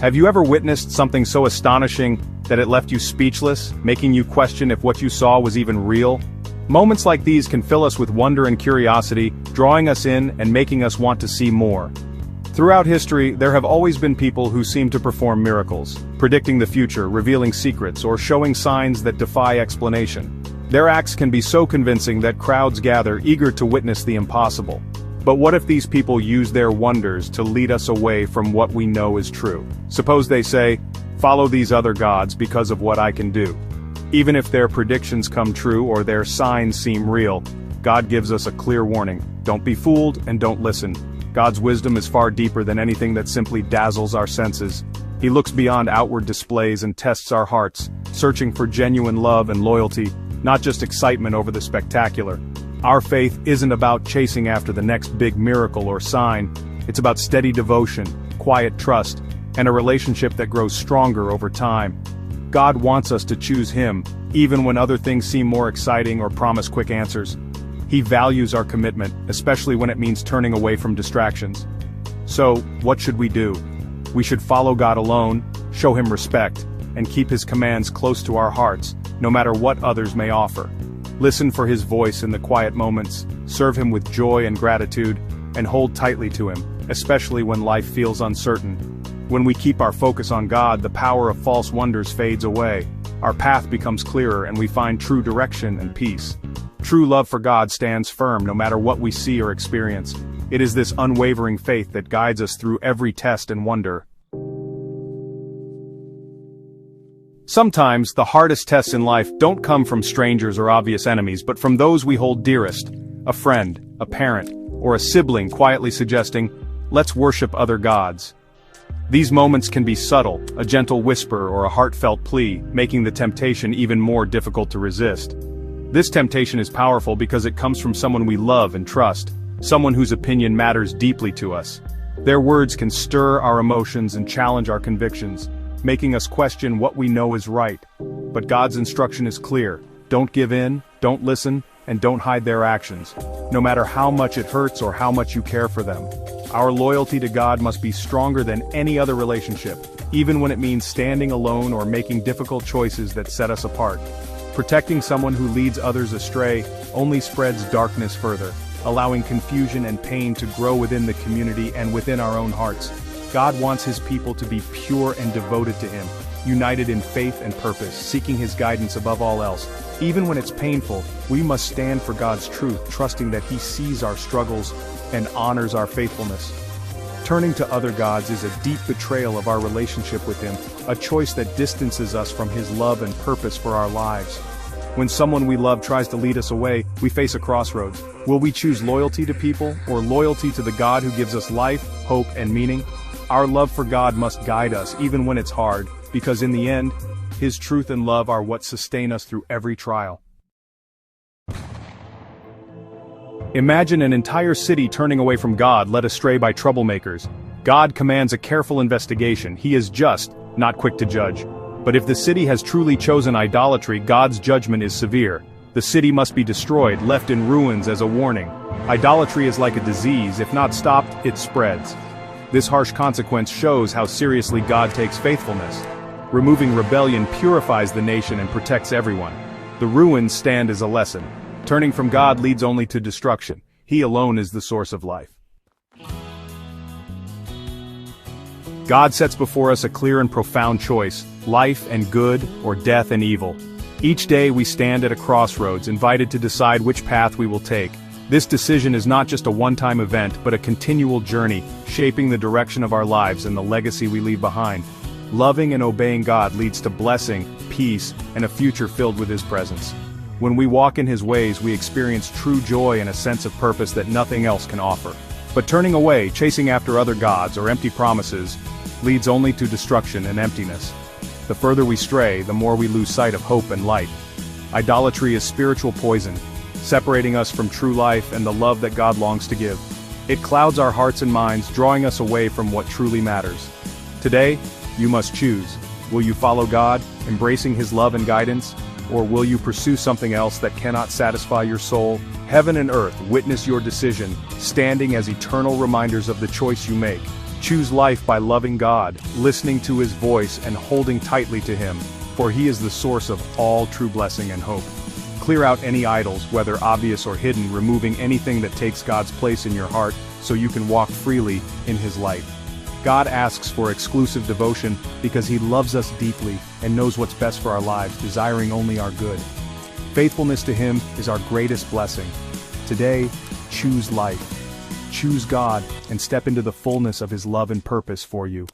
Have you ever witnessed something so astonishing that it left you speechless, making you question if what you saw was even real? Moments like these can fill us with wonder and curiosity, drawing us in and making us want to see more. Throughout history, there have always been people who seem to perform miracles, predicting the future, revealing secrets, or showing signs that defy explanation. Their acts can be so convincing that crowds gather eager to witness the impossible. But what if these people use their wonders to lead us away from what we know is true? Suppose they say, "Follow these other gods because of what I can do." Even if their predictions come true or their signs seem real, God gives us a clear warning: don't be fooled and don't listen. God's wisdom is far deeper than anything that simply dazzles our senses. He looks beyond outward displays and tests our hearts, searching for genuine love and loyalty, not just excitement over the spectacular. Our faith isn't about chasing after the next big miracle or sign. It's about steady devotion, quiet trust, and a relationship that grows stronger over time. God wants us to choose Him, even when other things seem more exciting or promise quick answers. He values our commitment, especially when it means turning away from distractions. So, what should we do? We should follow God alone, show Him respect, and keep His commands close to our hearts, no matter what others may offer. Listen for His voice in the quiet moments, serve Him with joy and gratitude, and hold tightly to Him, especially when life feels uncertain. When we keep our focus on God, the power of false wonders fades away. Our path becomes clearer and we find true direction and peace. True love for God stands firm no matter what we see or experience. It is this unwavering faith that guides us through every test and wonder. Sometimes, the hardest tests in life don't come from strangers or obvious enemies, but from those we hold dearest. A friend, a parent, or a sibling quietly suggesting, "Let's worship other gods." These moments can be subtle, a gentle whisper or a heartfelt plea, making the temptation even more difficult to resist. This temptation is powerful because it comes from someone we love and trust, someone whose opinion matters deeply to us. Their words can stir our emotions and challenge our convictions, making us question what we know is right. But God's instruction is clear: don't give in, don't listen, and don't hide their actions, no matter how much it hurts or how much you care for them. Our loyalty to God must be stronger than any other relationship, even when it means standing alone or making difficult choices that set us apart. Protecting someone who leads others astray only spreads darkness further, allowing confusion and pain to grow within the community and within our own hearts. God wants His people to be pure and devoted to Him, united in faith and purpose, seeking His guidance above all else. Even when it's painful, we must stand for God's truth, trusting that He sees our struggles and honors our faithfulness. Turning to other gods is a deep betrayal of our relationship with Him, a choice that distances us from His love and purpose for our lives. When someone we love tries to lead us away, we face a crossroads. Will we choose loyalty to people, or loyalty to the God who gives us life, hope, and meaning? Our love for God must guide us even when it's hard, because in the end, His truth and love are what sustain us through every trial. Imagine an entire city turning away from God, led astray by troublemakers. God commands a careful investigation. He is just, not quick to judge. But if the city has truly chosen idolatry, God's judgment is severe. The city must be destroyed, left in ruins as a warning. Idolatry is like a disease. If not stopped, it spreads. This harsh consequence shows how seriously God takes faithfulness. Removing rebellion purifies the nation and protects everyone. The ruins stand as a lesson. Turning from God leads only to destruction. He alone is the source of life. God sets before us a clear and profound choice: life and good, or death and evil. Each day we stand at a crossroads, invited to decide which path we will take. This decision is not just a one-time event, but a continual journey, shaping the direction of our lives and the legacy we leave behind. Loving and obeying God leads to blessing, peace, and a future filled with His presence. When we walk in His ways, we experience true joy and a sense of purpose that nothing else can offer. But turning away, chasing after other gods or empty promises, leads only to destruction and emptiness. The further we stray, the more we lose sight of hope and light. Idolatry is spiritual poison, separating us from true life and the love that God longs to give. It clouds our hearts and minds, drawing us away from what truly matters. Today, you must choose. Will you follow God, embracing His love and guidance? Or will you pursue something else that cannot satisfy your soul? Heaven and earth witness your decision, standing as eternal reminders of the choice you make. Choose life by loving God, listening to His voice and holding tightly to Him, for He is the source of all true blessing and hope. Clear out any idols, whether obvious or hidden, removing anything that takes God's place in your heart so you can walk freely in His light. God asks for exclusive devotion because He loves us deeply and knows what's best for our lives, desiring only our good. Faithfulness to Him is our greatest blessing. Today, choose life. Choose God and step into the fullness of His love and purpose for you.